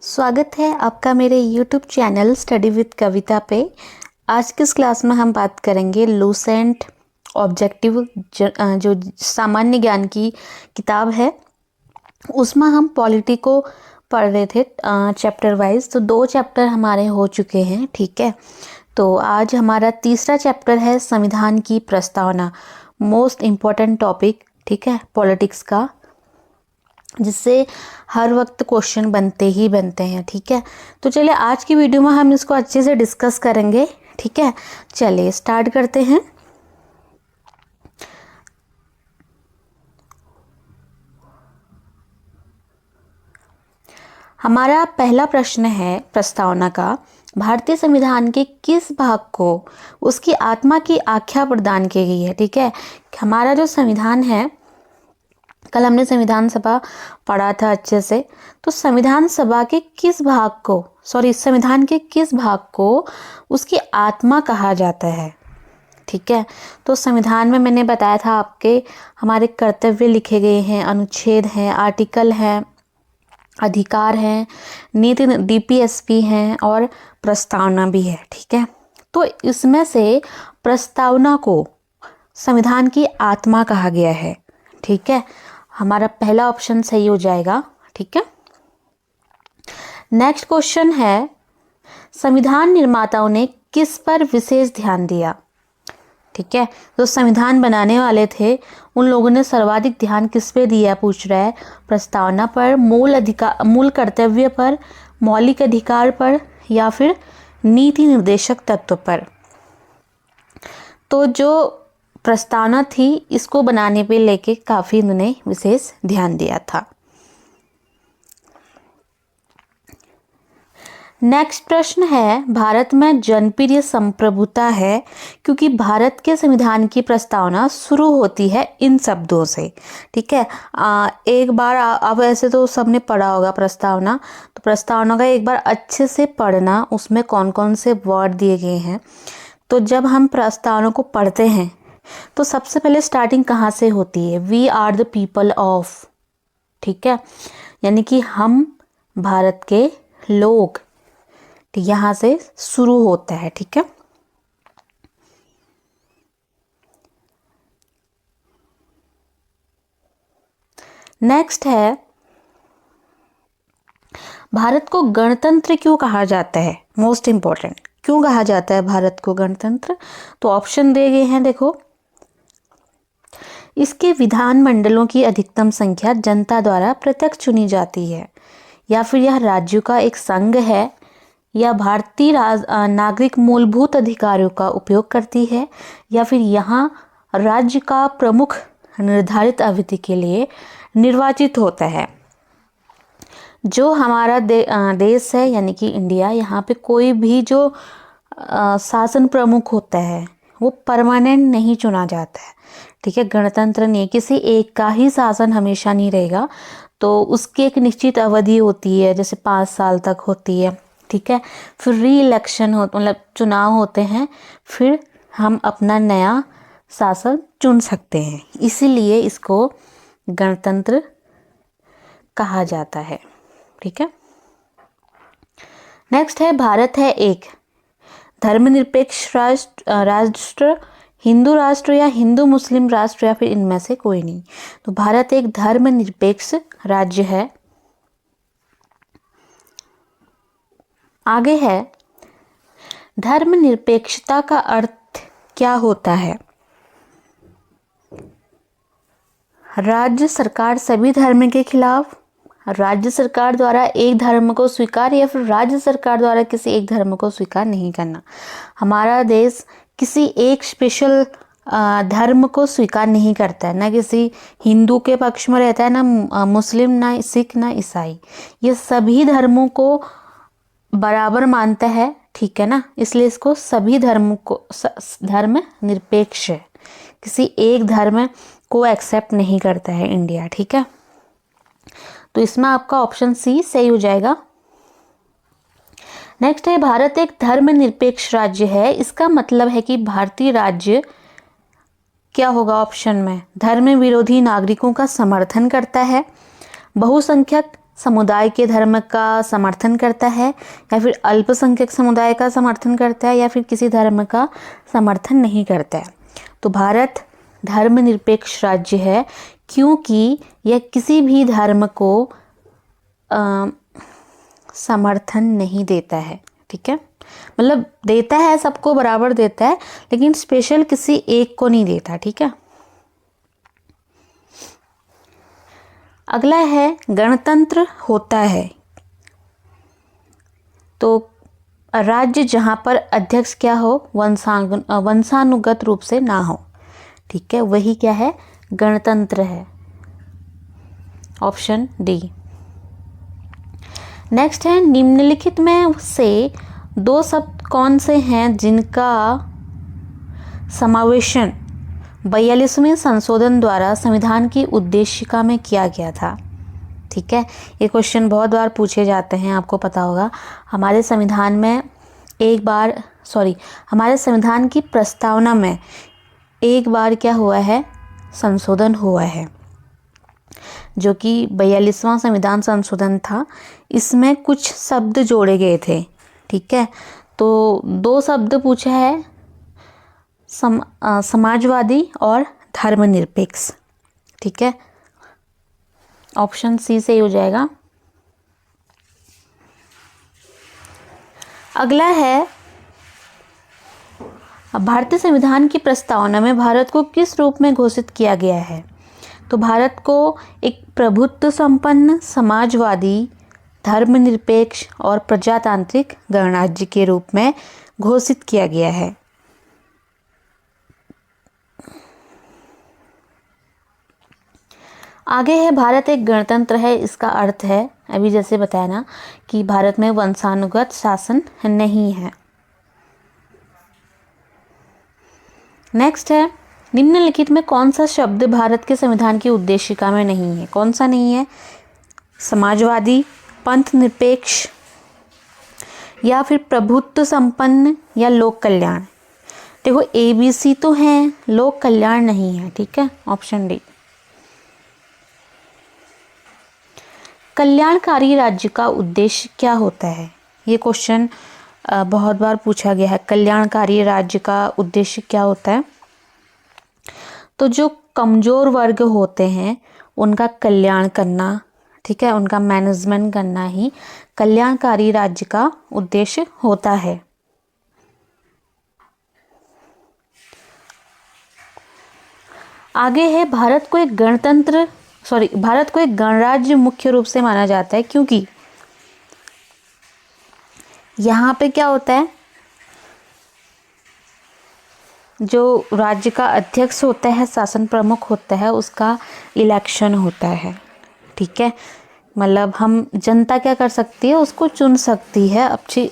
स्वागत है आपका मेरे YouTube चैनल स्टडी विद कविता पे। आज की इस क्लास में हम बात करेंगे लूसेंट ऑब्जेक्टिव जो सामान्य ज्ञान की किताब है, उसमें हम पॉलिटी को पढ़ रहे थे चैप्टर वाइज। तो 2 चैप्टर हमारे हो चुके हैं, ठीक है। तो आज हमारा तीसरा चैप्टर है संविधान की प्रस्तावना, मोस्ट इम्पॉर्टेंट टॉपिक, ठीक है, पॉलिटिक्स का, जिससे हर वक्त क्वेश्चन बनते ही बनते हैं, ठीक है। तो चलिए आज की वीडियो में हम इसको अच्छे से डिस्कस करेंगे, ठीक है। चलिए स्टार्ट करते हैं। हमारा पहला प्रश्न है प्रस्तावना का, भारतीय संविधान के किस भाग को उसकी आत्मा की आख्या प्रदान की गई है, ठीक है। हमारा जो संविधान है, कल हमने संविधान सभा पढ़ा था अच्छे से, तो संविधान सभा के किस भाग को, संविधान के किस भाग को उसकी आत्मा कहा जाता है, ठीक है। तो संविधान में मैंने बताया था आपके हमारे कर्तव्य लिखे गए हैं, अनुच्छेद हैं, आर्टिकल हैं, अधिकार हैं, नीति डीपीएसपी हैं और प्रस्तावना भी है, ठीक है। तो इसमें से प्रस्तावना को संविधान की आत्मा कहा गया है, ठीक है। हमारा पहला ऑप्शन सही हो जाएगा, ठीक है। नेक्स्ट क्वेश्चन है, संविधान निर्माताओं ने किस पर विशेष ध्यान दिया, ठीक है। तो संविधान बनाने वाले थे, उन लोगों ने सर्वाधिक ध्यान किस पे दिया पूछ रहा है, प्रस्तावना पर, मूल कर्तव्य पर, मौलिक अधिकार पर या फिर नीति निर्देशक तत्व पर। तो जो प्रस्तावना थी, इसको बनाने पे लेके काफी उन्होंने विशेष ध्यान दिया था। नेक्स्ट प्रश्न है, भारत में जनप्रिय संप्रभुता है क्योंकि भारत के संविधान की प्रस्तावना शुरू होती है इन शब्दों से, ठीक है। एक बार अब ऐसे तो सबने पढ़ा होगा प्रस्तावना, तो प्रस्तावना का एक बार अच्छे से पढ़ना, उसमें कौन कौन से वर्ड दिए गए हैं। तो जब हम प्रस्तावना को पढ़ते हैं तो सबसे पहले स्टार्टिंग कहाँ से होती है, we are the people of, ठीक है, यानी कि हम भारत के लोग, यहाँ से शुरू होता है, ठीक है। नेक्स्ट है, भारत को गणतंत्र क्यों कहा जाता है, मोस्ट इंपॉर्टेंट, क्यों कहा जाता है भारत को गणतंत्र। तो ऑप्शन दे गए हैं, देखो, इसके विधानमंडलों की अधिकतम संख्या जनता द्वारा प्रत्यक्ष चुनी जाती है, या फिर यह राज्यों का एक संघ है, या भारतीय नागरिक मूलभूत अधिकारों का उपयोग करती है, या फिर यहाँ राज्य का प्रमुख निर्धारित अवधि के लिए निर्वाचित होता है। जो हमारा देश है यानी कि इंडिया, यहाँ पे कोई भी जो शासन प्रमुख होता है वो परमानेंट नहीं चुना जाता है, ठीक है। गणतंत्र नहीं, किसी एक का ही शासन हमेशा नहीं रहेगा, तो उसकी एक निश्चित अवधि होती है, जैसे 5 साल तक होती है, ठीक है। फिर री इलेक्शन मतलब चुनाव होते हैं, फिर हम अपना नया शासन चुन सकते हैं, इसीलिए इसको गणतंत्र कहा जाता है, ठीक है। नेक्स्ट है, भारत है एक धर्मनिरपेक्ष राष्ट्र, हिंदू राष्ट्र या हिंदू मुस्लिम राष्ट्र, या फिर इनमें से कोई नहीं। तो भारत एक धर्मनिरपेक्ष राज्य है। आगे है, धर्मनिरपेक्षता का अर्थ क्या होता है। राज्य सरकार सभी धर्म के खिलाफ, राज्य सरकार द्वारा एक धर्म को स्वीकार, या फिर राज्य सरकार द्वारा किसी एक धर्म को स्वीकार नहीं करना। हमारा देश किसी एक स्पेशल धर्म को स्वीकार नहीं करता है, ना किसी हिंदू के पक्ष में रहता है, ना मुस्लिम, ना सिख, ना ईसाई, ये सभी धर्मों को बराबर मानता है, ठीक है ना। इसलिए इसको सभी धर्म को धर्म निरपेक्ष है, किसी एक धर्म को एक्सेप्ट नहीं करता है इंडिया, ठीक है। तो इसमें आपका ऑप्शन सी सही हो जाएगा। नेक्स्ट है, भारत एक धर्मनिरपेक्ष राज्य है, इसका मतलब है कि भारतीय राज्य क्या होगा ऑप्शन में, धर्म विरोधी नागरिकों का समर्थन करता है, बहुसंख्यक समुदाय के धर्म का समर्थन करता है, या फिर अल्पसंख्यक समुदाय का समर्थन करता है, या फिर किसी धर्म का समर्थन नहीं करता है। तो भारत धर्मनिरपेक्ष राज्य है क्योंकि यह किसी भी धर्म को समर्थन नहीं देता है। ठीक है, मतलब देता है, सबको बराबर देता है, लेकिन स्पेशल किसी एक को नहीं देता। ठीक है, अगला है गणतंत्र होता है तो राज्य जहां पर अध्यक्ष क्या हो, वंशानुगत रूप से ना हो। ठीक है, वही क्या है, गणतंत्र है। Option D. नेक्स्ट है निम्नलिखित में से दो शब्द कौन से हैं जिनका समावेशन 42वें संशोधन द्वारा संविधान की उद्देशिका में किया गया था। ठीक है, ये क्वेश्चन बहुत बार पूछे जाते हैं, आपको पता होगा। हमारे संविधान में हमारे संविधान की प्रस्तावना में एक बार क्या हुआ है, संशोधन हुआ है, जो कि 42वां संविधान संशोधन था। इसमें कुछ शब्द जोड़े गए थे। ठीक है, तो दो शब्द पूछा है, समाजवादी और धर्मनिरपेक्ष। ठीक है, ऑप्शन सी सही हो जाएगा। अगला है भारतीय संविधान की प्रस्तावना में भारत को किस रूप में घोषित किया गया है। तो भारत को एक प्रभुत्व संपन्न, समाजवादी, धर्मनिरपेक्ष और प्रजातांत्रिक गणराज्य के रूप में घोषित किया गया है। आगे है भारत एक गणतंत्र है। इसका अर्थ है, अभी जैसे बताया ना, कि भारत में वंशानुगत शासन नहीं है। नेक्स्ट है निम्नलिखित में कौन सा शब्द भारत के संविधान की उद्देशिका में नहीं है। कौन सा नहीं है, समाजवादी, पंथ निरपेक्ष, या फिर प्रभुत्व संपन्न, या लोक कल्याण। देखो ABC तो है, लोक कल्याण नहीं है। ठीक है, ऑप्शन डी। कल्याणकारी राज्य का उद्देश्य क्या होता है। ये क्वेश्चन बहुत बार पूछा गया है। कल्याणकारी राज्य का उद्देश्य क्या होता है। तो जो कमजोर वर्ग होते हैं उनका कल्याण करना, ठीक है, उनका मैनेजमेंट करना ही कल्याणकारी राज्य का उद्देश्य होता है। आगे है भारत को एक गणराज्य मुख्य रूप से माना जाता है क्योंकि यहाँ पे क्या होता है, जो राज्य का अध्यक्ष होता है, शासन प्रमुख होता है, उसका इलेक्शन होता है। ठीक है, मतलब हम जनता क्या कर सकती है, उसको चुन सकती है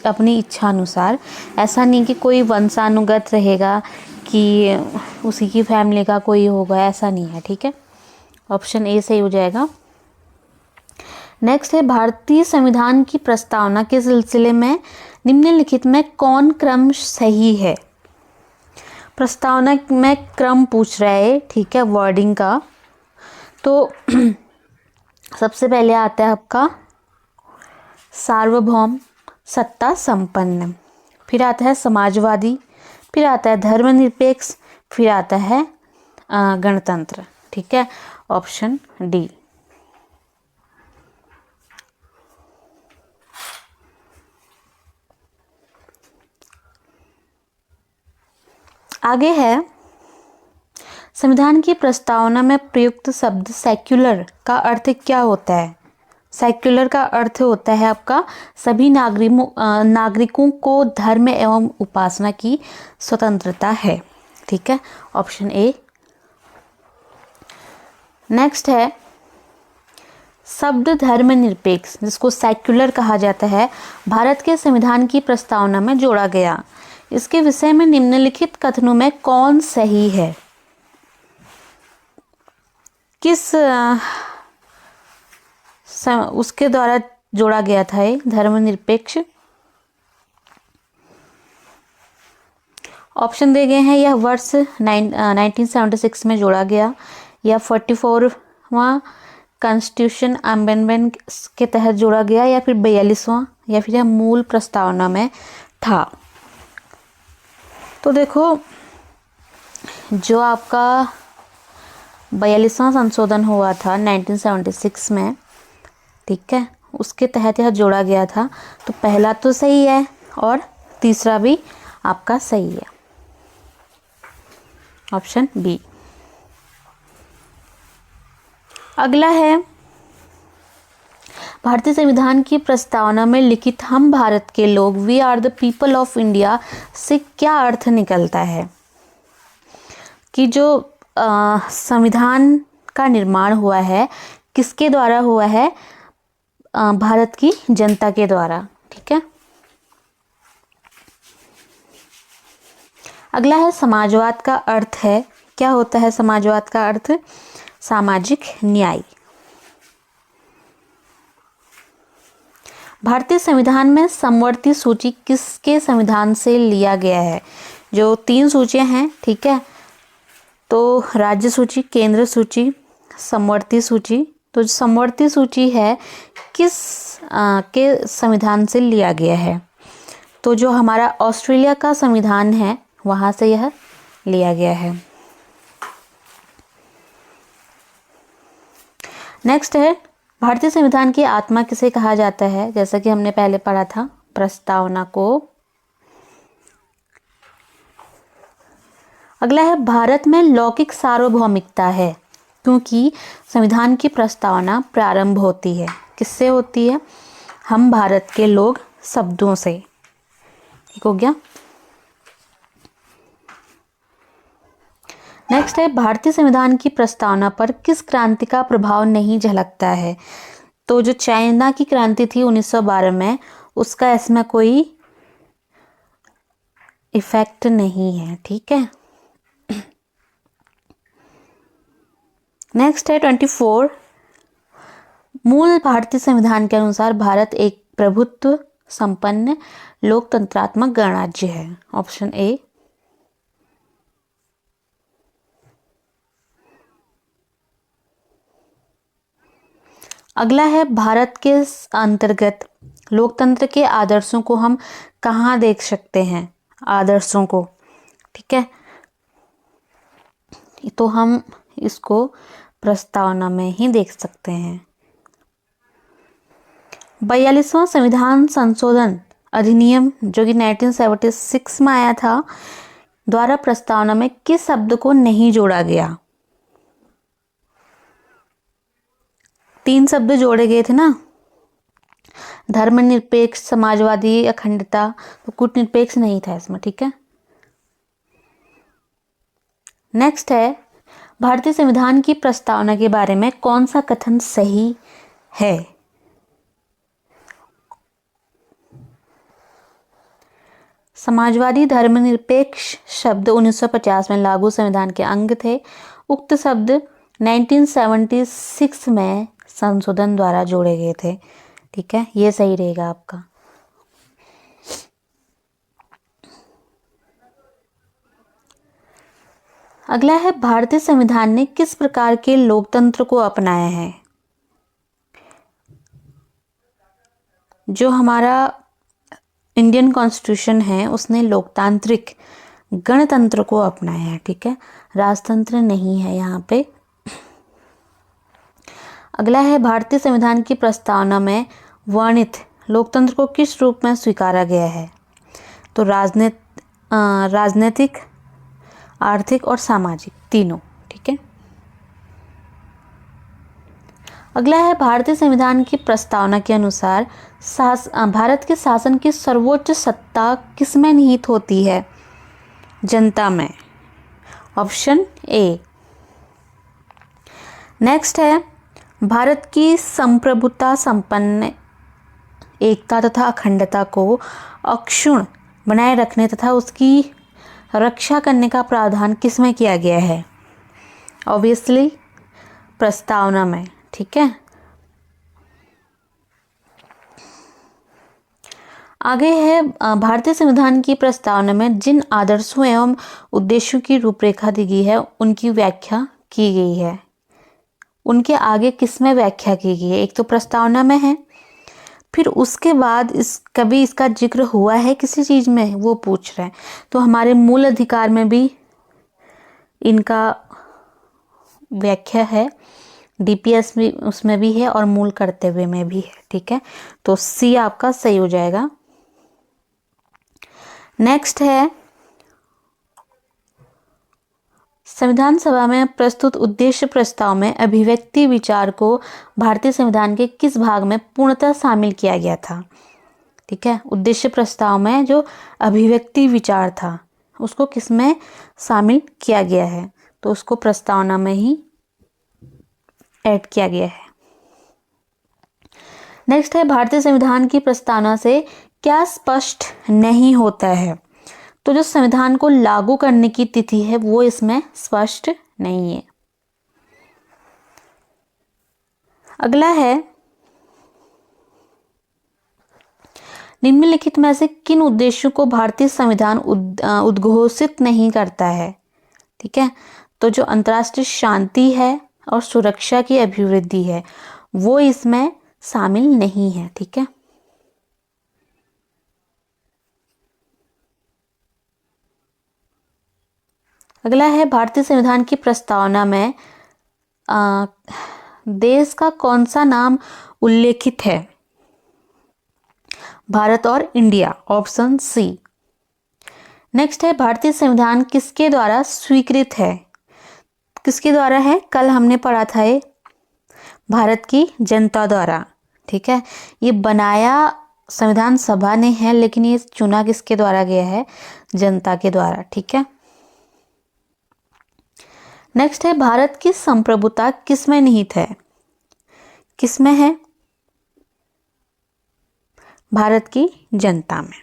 अपनी इच्छा अनुसार। ऐसा नहीं कि कोई वंशानुगत रहेगा कि उसी की फैमिली का कोई होगा, ऐसा नहीं है। ठीक है, ऑप्शन ए सही हो जाएगा। नेक्स्ट है भारतीय संविधान की प्रस्तावना के सिलसिले में निम्नलिखित में कौन क्रम सही है। प्रस्तावना में क्रम पूछ रहा है, ठीक है, वर्डिंग का। तो सबसे पहले आता है आपका सार्वभौम, सत्ता संपन्न, फिर आता है समाजवादी, फिर आता है धर्मनिरपेक्ष, फिर आता है गणतंत्र। ठीक है, ऑप्शन डी। आगे है संविधान की प्रस्तावना में प्रयुक्त शब्द सेक्युलर का अर्थ क्या होता है। सेक्युलर का अर्थ होता है आपका सभी नागरिकों को धर्म एवं उपासना की स्वतंत्रता है। ठीक है, ऑप्शन ए। नेक्स्ट है शब्द धर्मनिरपेक्ष, जिसको सेक्युलर कहा जाता है, भारत के संविधान की प्रस्तावना में जोड़ा गया। इसके विषय में निम्नलिखित कथनों में कौन सही है। किस उसके द्वारा जोड़ा गया था ये धर्मनिरपेक्ष। ऑप्शन दे गए हैं, यह वर्ष 1976 में जोड़ा गया, या 44वां कॉन्स्टिट्यूशन अमेंडमेंट के तहत जोड़ा गया, या फिर 42वां, या फिर यह मूल प्रस्तावना में था? तो देखो, जो आपका 42वां संशोधन हुआ था 1976 में, ठीक है, उसके तहत यह जोड़ा गया था। तो पहला तो सही है और तीसरा भी आपका सही है, ऑप्शन बी। अगला है, भारतीय संविधान की प्रस्तावना में लिखित हम भारत के लोग, we are the people of India से क्या अर्थ निकलता है? कि जो संविधान का निर्माण हुआ है, किसके द्वारा हुआ है? भारत की जनता के द्वारा, ठीक है। अगला है, समाजवाद का अर्थ है, क्या होता है समाजवाद का अर्थ? सामाजिक न्याय। भारतीय संविधान में समवर्ती सूची किसके संविधान से लिया गया है? जो 3 सूचियां हैं, ठीक है, तो राज्य सूची, केंद्र सूची, समवर्ती सूची। तो जो समवर्ती सूची है किस के संविधान से लिया गया है? तो जो हमारा ऑस्ट्रेलिया का संविधान है वहाँ से यह लिया गया है। नेक्स्ट है, भारतीय संविधान की आत्मा किसे कहा जाता है? जैसा कि हमने पहले पढ़ा था, प्रस्तावना को। अगला है, भारत में लौकिक सार्वभौमिकता है, क्योंकि संविधान की प्रस्तावना प्रारंभ होती है, किससे होती है? हम भारत के लोग शब्दों से, ठीक हो गया। नेक्स्ट है, भारतीय संविधान की प्रस्तावना पर किस क्रांति का प्रभाव नहीं झलकता है? तो जो चाइना की क्रांति थी 1912 में, उसका इसमें कोई इफेक्ट नहीं है, ठीक है। नेक्स्ट है 24, मूल भारतीय संविधान के अनुसार भारत एक प्रभुत्व संपन्न लोकतंत्रात्मक गणराज्य है, ऑप्शन ए। अगला है, भारत के अंतर्गत लोकतंत्र के आदर्शों को हम कहाँ देख सकते हैं? आदर्शों को, ठीक है, तो हम इसको प्रस्तावना में ही देख सकते हैं। 42वां संविधान संशोधन अधिनियम जो कि 1976 में आया था, द्वारा प्रस्तावना में किस शब्द को नहीं जोड़ा गया? 3 शब्द जोड़े गए थे ना, धर्मनिरपेक्ष, समाजवादी, अखंडता, तो कूटनिरपेक्ष नहीं था इसमें, ठीक है। नेक्स्ट है, भारतीय संविधान की प्रस्तावना के बारे में कौन सा कथन सही है? समाजवादी धर्मनिरपेक्ष शब्द 1950 में लागू संविधान के अंग थे। उक्त शब्द 1976 में संशोधन द्वारा जोड़े गए थे, ठीक है, ये सही रहेगा आपका। अगला है, भारतीय संविधान ने किस प्रकार के लोकतंत्र को अपनाया है? जो हमारा इंडियन कॉन्स्टिट्यूशन है उसने लोकतांत्रिक गणतंत्र को अपनाया है, ठीक है, राजतंत्र नहीं है यहाँ पे। अगला है, भारतीय संविधान की प्रस्तावना में वर्णित लोकतंत्र को किस रूप में स्वीकारा गया है? तो राजनीतिक, आर्थिक और सामाजिक, तीनों, ठीक है। अगला है, भारतीय संविधान की प्रस्तावना के अनुसार भारत के शासन की सर्वोच्च सत्ता किसमें निहित होती है? जनता में, ऑप्शन ए। नेक्स्ट है, भारत की संप्रभुता संपन्न एकता तथा अखंडता को अक्षुण्ण बनाए रखने तथा उसकी रक्षा करने का प्रावधान किसमें किया गया है? ऑब्वियसली प्रस्तावना में, ठीक है। आगे है, भारतीय संविधान की प्रस्तावना में जिन आदर्शों एवं उद्देश्यों की रूपरेखा दी गई है उनकी व्याख्या की गई है। उनके आगे किस में व्याख्या की गई है? एक तो प्रस्तावना में है, फिर उसके बाद कभी इसका जिक्र हुआ है किसी चीज में, वो पूछ रहे हैं। तो हमारे मूल अधिकार में भी इनका व्याख्या है, डीपीएस भी उसमें भी है और मूल कर्तव्य में भी है। ठीक है, तो सी आपका सही हो जाएगा। नेक्स्ट है, संविधान सभा में प्रस्तुत उद्देश्य प्रस्ताव में अभिव्यक्ति विचार को भारतीय संविधान के किस भाग में पूर्णतः शामिल किया गया था? ठीक है, उद्देश्य प्रस्ताव में जो अभिव्यक्ति विचार था उसको किस में शामिल किया गया है? तो उसको प्रस्तावना में ही ऐड किया गया है। नेक्स्ट है, भारतीय संविधान की प्रस्तावना से क्या स्पष्ट नहीं होता है? तो जो संविधान को लागू करने की तिथि है वो इसमें स्पष्ट नहीं है। अगला है, निम्नलिखित में से किन उद्देश्यों को भारतीय संविधान उद्घोषित नहीं करता है? ठीक है, तो जो अंतर्राष्ट्रीय शांति है और सुरक्षा की अभिवृद्धि है वो इसमें शामिल नहीं है। ठीक है, अगला है, भारतीय संविधान की प्रस्तावना में देश का कौन सा नाम उल्लेखित है? भारत और इंडिया, ऑप्शन सी। नेक्स्ट है, भारतीय संविधान किसके द्वारा स्वीकृत है? किसके द्वारा है? कल हमने पढ़ा था ये, भारत की जनता द्वारा। ठीक है, ये बनाया संविधान सभा ने है लेकिन ये चुना किसके द्वारा गया है? जनता के द्वारा। ठीक है, नेक्स्ट है, भारत की संप्रभुता किसमें निहित है? किसमें है? भारत की जनता में।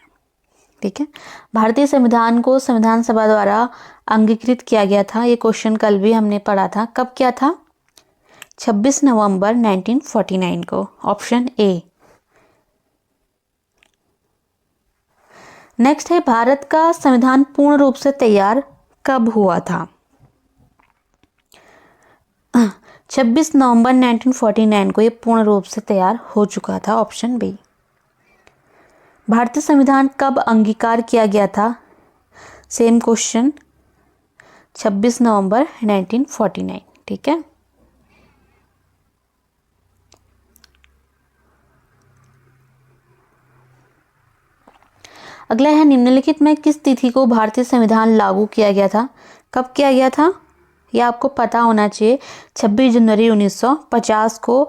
ठीक है, भारतीय संविधान को संविधान सभा द्वारा अंगीकृत किया गया था, ये क्वेश्चन कल भी हमने पढ़ा था। कब किया था? 26 नवंबर 1949 को, ऑप्शन ए। नेक्स्ट है, भारत का संविधान पूर्ण रूप से तैयार कब हुआ था? 26 नवंबर 1949 को ये पूर्ण रूप से तैयार हो चुका था, ऑप्शन बी। भारतीय संविधान कब अंगीकार किया गया था? सेम क्वेश्चन, 26 नवंबर 1949। ठीक है, अगला है, निम्नलिखित में किस तिथि को भारतीय संविधान लागू किया गया था? कब किया गया था? यह आपको पता होना चाहिए, 26 जनवरी 1950 को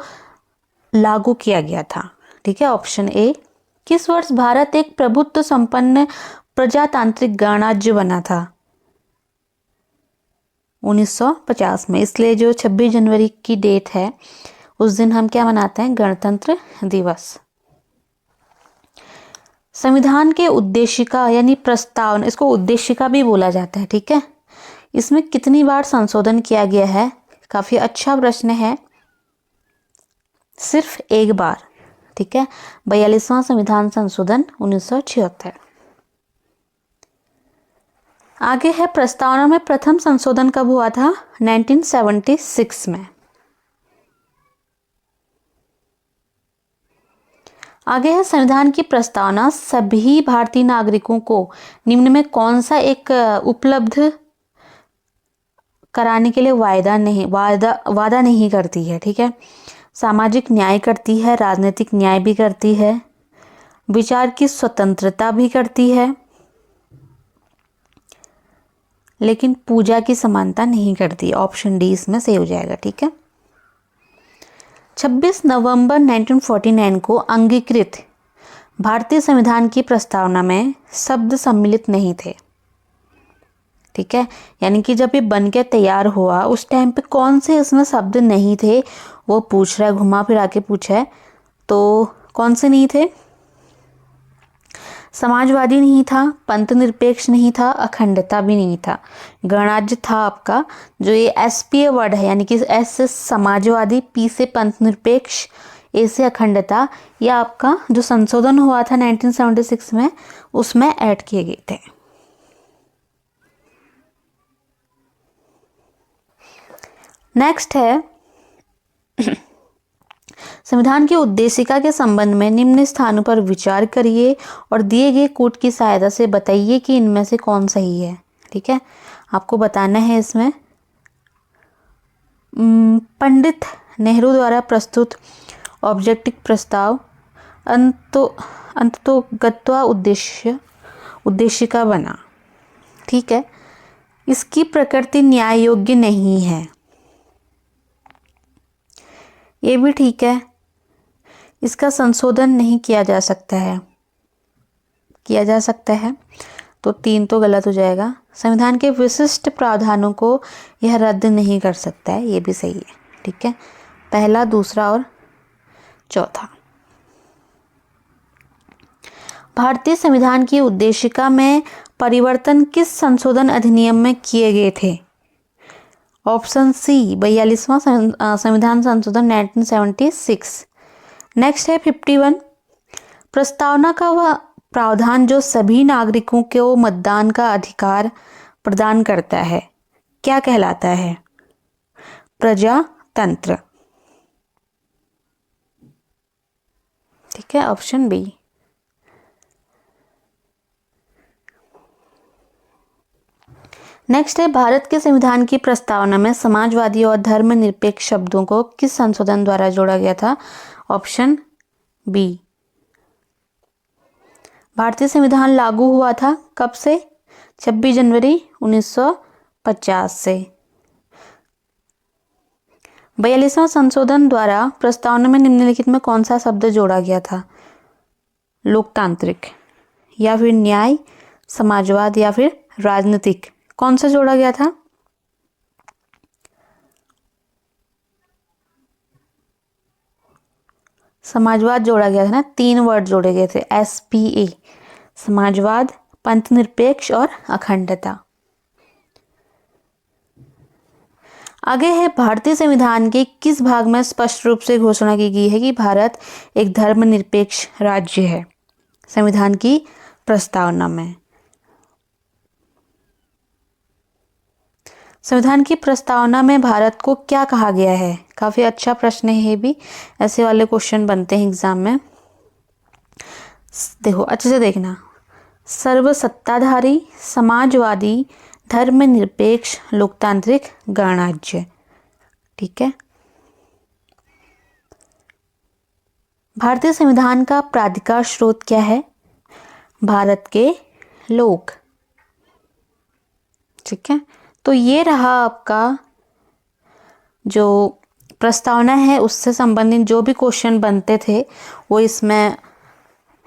लागू किया गया था। ठीक है, ऑप्शन ए। किस वर्ष भारत एक प्रभुत्व संपन्न प्रजातांत्रिक गणराज्य बना था? 1950 में। इसलिए जो 26 जनवरी की डेट है उस दिन हम क्या मनाते हैं? गणतंत्र दिवस। संविधान के उद्देशिका यानी प्रस्तावना, इसको उद्देशिका भी बोला जाता है। ठीक है, इसमें कितनी बार संशोधन किया गया है? काफी अच्छा प्रश्न है, सिर्फ एक बार। ठीक है, 42वां संविधान संशोधन 1976। आगे है, प्रस्तावना में प्रथम संशोधन कब हुआ था? 1976 में। आगे है, संविधान की प्रस्तावना सभी भारतीय नागरिकों को निम्न में कौन सा एक उपलब्ध कराने के लिए वादा नहीं करती है? ठीक है, सामाजिक न्याय करती है, राजनीतिक न्याय भी करती है, विचार की स्वतंत्रता भी करती है, लेकिन पूजा की समानता नहीं करती। ऑप्शन डी इसमें सही हो जाएगा। ठीक है, 26 नवंबर 1949 को अंगीकृत भारतीय संविधान की प्रस्तावना में शब्द सम्मिलित नहीं थे। ठीक है, यानी कि जब ये बन के तैयार हुआ उस टाइम पे कौन से इसमें शब्द नहीं थे वो पूछ रहा है, घुमा फिरा के पूछा है। तो कौन से नहीं थे? समाजवादी नहीं था, पंथ निरपेक्ष नहीं था, अखंडता भी नहीं था। गणराज्य था आपका, जो ये एसपीए वर्ड है, यानी कि एस से समाजवादी, पी से पंथ निरपेक्ष, ए से अखंडता, ये आपका जो संशोधन हुआ था 1976 में उसमें ऐड किए गए थे। नेक्स्ट है, संविधान की उद्देशिका के संबंध में निम्न स्थानों पर विचार करिए और दिए गए कोट की सहायता से बताइए कि इनमें से कौन सही है। ठीक है, आपको बताना है इसमें। पंडित नेहरू द्वारा प्रस्तुत ऑब्जेक्टिव प्रस्ताव अंततोगत्वा उद्देशिका बना। ठीक है, इसकी प्रकृति न्याय योग्य नहीं है, ये भी ठीक है। इसका संशोधन नहीं किया जा सकता है, तो 3 तो गलत हो जाएगा। संविधान के विशिष्ट प्रावधानों को यह रद्द नहीं कर सकता है, ये भी सही है। ठीक है, पहला, दूसरा और चौथा। भारतीय संविधान की उद्देशिका में परिवर्तन किस संशोधन अधिनियम में किए गए थे? ऑप्शन सी 42वां संविधान संशोधन 1976। नेक्स्ट है 51। प्रस्तावना का वह प्रावधान जो सभी नागरिकों को मतदान का अधिकार प्रदान करता है क्या कहलाता है? प्रजातंत्र। ठीक है, ऑप्शन बी। नेक्स्ट है भारत के संविधान की प्रस्तावना में समाजवादी और धर्मनिरपेक्ष शब्दों को किस संशोधन द्वारा जोड़ा गया था? Option B. भारतीय संविधान लागू हुआ था कब से? 26 जनवरी 1950 से। 42वां संशोधन द्वारा प्रस्तावना में निम्नलिखित में कौन सा शब्द जोड़ा गया था? लोकतांत्रिक, या फिर न्याय, समाजवाद, या फिर राजनीतिक? कौन सा जोड़ा गया था? समाजवाद जोड़ा गया था ना, 3 वर्ड जोड़े गए थे, SPA, समाजवाद, पंथ निरपेक्ष और अखंडता। आगे है भारतीय संविधान के किस भाग में स्पष्ट रूप से घोषणा की गई है कि भारत एक धर्मनिरपेक्ष राज्य है? संविधान की प्रस्तावना में। संविधान की प्रस्तावना में भारत को क्या कहा गया है? काफी अच्छा प्रश्न है ये भी, ऐसे वाले क्वेश्चन बनते हैं एग्जाम में। देखो अच्छे से देखना। सर्वसत्ताधारी, समाजवादी, धर्मनिरपेक्ष, लोकतांत्रिक, गणराज्य। ठीक है, भारतीय संविधान का प्राधिकार स्रोत क्या है? भारत के लोग। ठीक है, तो ये रहा आपका जो प्रस्तावना है उससे संबंधित जो भी क्वेश्चन बनते थे वो इसमें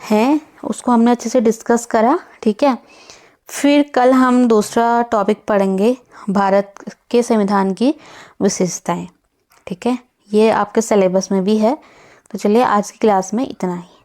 हैं, उसको हमने अच्छे से डिस्कस करा। ठीक है, फिर कल हम दूसरा टॉपिक पढ़ेंगे, भारत के संविधान की विशेषताएं। ठीक है, ये आपके सिलेबस में भी है। तो चलिए आज की क्लास में इतना ही।